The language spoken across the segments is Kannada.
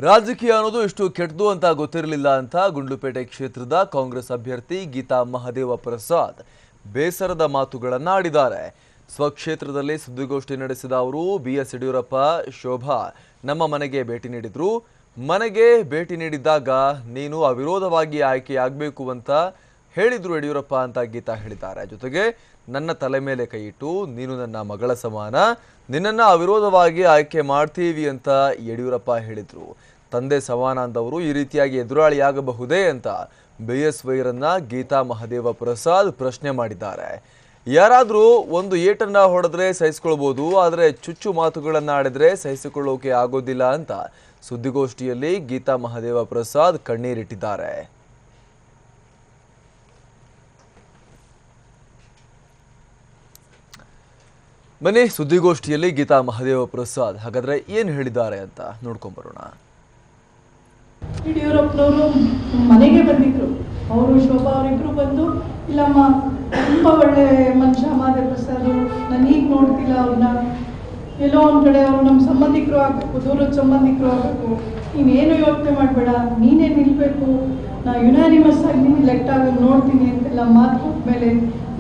ರಾಜಕೀಯ ಅನ್ನೋದು ಇಷ್ಟು ಕೆಟ್ಟದು ಅಂತ ಗೊತ್ತಿರಲಿಲ್ಲ ಅಂತ ಗುಂಡ್ಲುಪೇಟೆ ಕ್ಷೇತ್ರದ ಕಾಂಗ್ರೆಸ್ ಅಭ್ಯರ್ಥಿ ಗೀತಾ ಮಹದೇವ ಪ್ರಸಾದ್ ಬೇಸರದ ಮಾತುಗಳನ್ನು ಆಡಿದ್ದಾರೆ. ಸ್ವಕ್ಷೇತ್ರದಲ್ಲಿ ಸುದ್ದಿಗೋಷ್ಠಿ ನಡೆಸಿದ ಅವರು ಬಿಎಸ್ ಯಡಿಯೂರಪ್ಪ ಶೋಭಾ ನಮ್ಮ ಮನೆಗೆ ಭೇಟಿ ನೀಡಿದ್ರು. ಮನೆಗೆ ಭೇಟಿ ನೀಡಿದಾಗ ನೀನು ಅವಿರೋಧವಾಗಿ ಆಯ್ಕೆಯಾಗಬೇಕು ಅಂತ ಹೇಳಿದ್ರು ಯಡಿಯೂರಪ್ಪ ಅಂತ ಗೀತಾ ಹೇಳಿದ್ದಾರೆ. ಜೊತೆಗೆ ನನ್ನ ತಲೆ ಮೇಲೆ ಕೈ ಇಟ್ಟು ನೀನು ನನ್ನ ಮಗಳ ಸಮಾನ, ನಿನ್ನನ್ನು ಅವಿರೋಧವಾಗಿ ಆಯ್ಕೆ ಮಾಡ್ತೀವಿ ಅಂತ ಯಡಿಯೂರಪ್ಪ ಹೇಳಿದ್ರು. ತಂದೆ ಸಮಾನ ಅಂದವರು ಈ ರೀತಿಯಾಗಿ ಎದುರಾಳಿಯಾಗಬಹುದೇ ಅಂತ ಬಿಎಸ್ವೈರನ್ನ ಗೀತಾ ಮಹದೇವ ಪ್ರಸಾದ್ ಪ್ರಶ್ನೆ ಮಾಡಿದ್ದಾರೆ. ಯಾರಾದರೂ ಒಂದು ಏಟನ್ನ ಹೊಡೆದ್ರೆ ಸಹಿಸಿಕೊಳ್ಳಬಹುದು, ಆದರೆ ಚುಚ್ಚು ಮಾತುಗಳನ್ನು ಆಡಿದ್ರೆ ಸಹಿಸಿಕೊಳ್ಳೋಕೆ ಆಗೋದಿಲ್ಲ ಅಂತ ಸುದ್ದಿಗೋಷ್ಠಿಯಲ್ಲಿ ಗೀತಾ ಮಹದೇವ ಪ್ರಸಾದ್ ಕಣ್ಣೀರಿಟ್ಟಿದ್ದಾರೆ. ಬನ್ನಿ ಸುದ್ದಿಗೋಷ್ಠಿಯಲ್ಲಿ ಗೀತಾ ಮಹದೇವ ಪ್ರಸಾದ್ ಹಾಗಾದ್ರೆ ಏನು ಹೇಳಿದ್ದಾರೆ ಅಂತ ನೋಡ್ಕೊಂಡ್ ಬರೋಣ. ಯಡಿಯೂರಪ್ಪನವರು ಮನೆಗೆ ಬಂದಿದ್ರು. ಅವರು ಶೋಭಾ ಅವರಿಬ್ರು ಬಂದು, ಇಲ್ಲಮ್ಮ ತುಂಬ ಒಳ್ಳೆ ಮನುಷ್ಯ ಮಹದೇವ ಪ್ರಸಾದ್, ನಾನು ಈಗ ನೋಡ್ತಿಲ್ಲ ಅವ್ರನ್ನ, ಎಲ್ಲೋ ಒಂದು ಕಡೆ ಅವರು ನಮ್ಮ ಸಂಬಂಧಿಕರು ಆಗಬೇಕು, ದೂರದ ಸಂಬಂಧಿಕರು ಆಗಬೇಕು, ನೀನೇನು ಯೋಚನೆ ಮಾಡಬೇಡ, ನೀನೇ ನಿಲ್ಲಬೇಕು, ನಾ ಯುನಾನಿಮಸ್ ಆಗಿ ನೀನು ಲೆಕ್ಕ ಆಗೋದು ನೋಡ್ತೀನಿ ಅಂತೆಲ್ಲ ಮಾತು ಕೊಟ್ಮೇಲೆ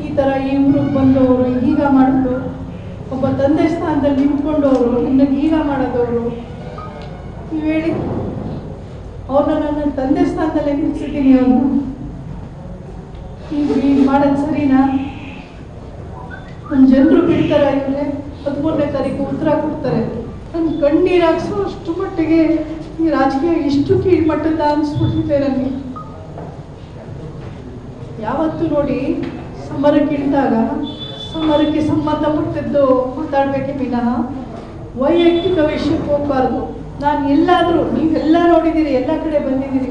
ಈ ಥರ ಈ ಊರಿಗೆ ಬಂದವರು ಈಗ ಮಾಡೋದು, ಒಬ್ಬ ತಂದೆ ಸ್ಥಾನದಲ್ಲಿ ನಿಂತ್ಕೊಂಡವರು ನಿನ್ನಗೆ ಈಗ ಮಾಡೋದವರು, ನೀವು ಹೇಳಿ ಅವ್ರನ್ನ ನನ್ನ ತಂದೆ ಸ್ಥಾನದಲ್ಲೇ ನಿಲ್ಸಿದ್ದೀನಿ, ಅವ್ರನ್ನ ಈಗ ಮಾಡೋದು ಸರಿನಾ? ನನ್ನ ಜನರು ಬಿಡ್ತಾರೆ, ಇವರೇ 13ನೇ ತಾರೀಕು ಉತ್ತರ ಕೊಡ್ತಾರೆ. ನನ್ನ ಕಣ್ಣೀರು ಹಾಕ್ಸೋ ಅಷ್ಟು ಮಟ್ಟಿಗೆ ಈ ರಾಜಕೀಯ ಇಷ್ಟು ಕೀಳ್ಮಟ್ಟದ ಅನಿಸ್ಬಿಟ್ಟಿದೆ ನನಗೆ. ಯಾವತ್ತೂ ನೋಡಿ ಸಮರಕ್ಕಿಳಿದಾಗ ಸಮರಕ್ಕೆ ಸಂಬಂಧಪಟ್ಟದ್ದು ಮಾತಾಡಬೇಕೆ ವಿನಃ ವೈಯಕ್ತಿಕ ವಿಷಯಕ್ಕೆ ಹೋಗಬಾರ್ದು. ನಾನು ಎಲ್ಲಾದರೂ, ನೀವೆಲ್ಲ ನೋಡಿದ್ದೀರಿ, ಎಲ್ಲ ಕಡೆ ಬಂದಿದ್ದೀರಿ,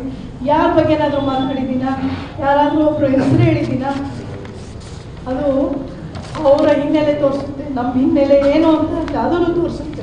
ಯಾರ ಬಗ್ಗೆನಾದರೂ ಮಾತಾಡಿದ್ದೀನ, ಯಾರಾದರೂ ಒಬ್ಬರು ಹೆಸರು ಹೇಳಿದ್ದೀನ? ಅದು ಅವರ ಹಿನ್ನೆಲೆ ತೋರಿಸುತ್ತೆ, ನಮ್ಮ ಹಿನ್ನೆಲೆ ಏನು ಅಂತ ಅದನ್ನು ತೋರಿಸುತ್ತೆ.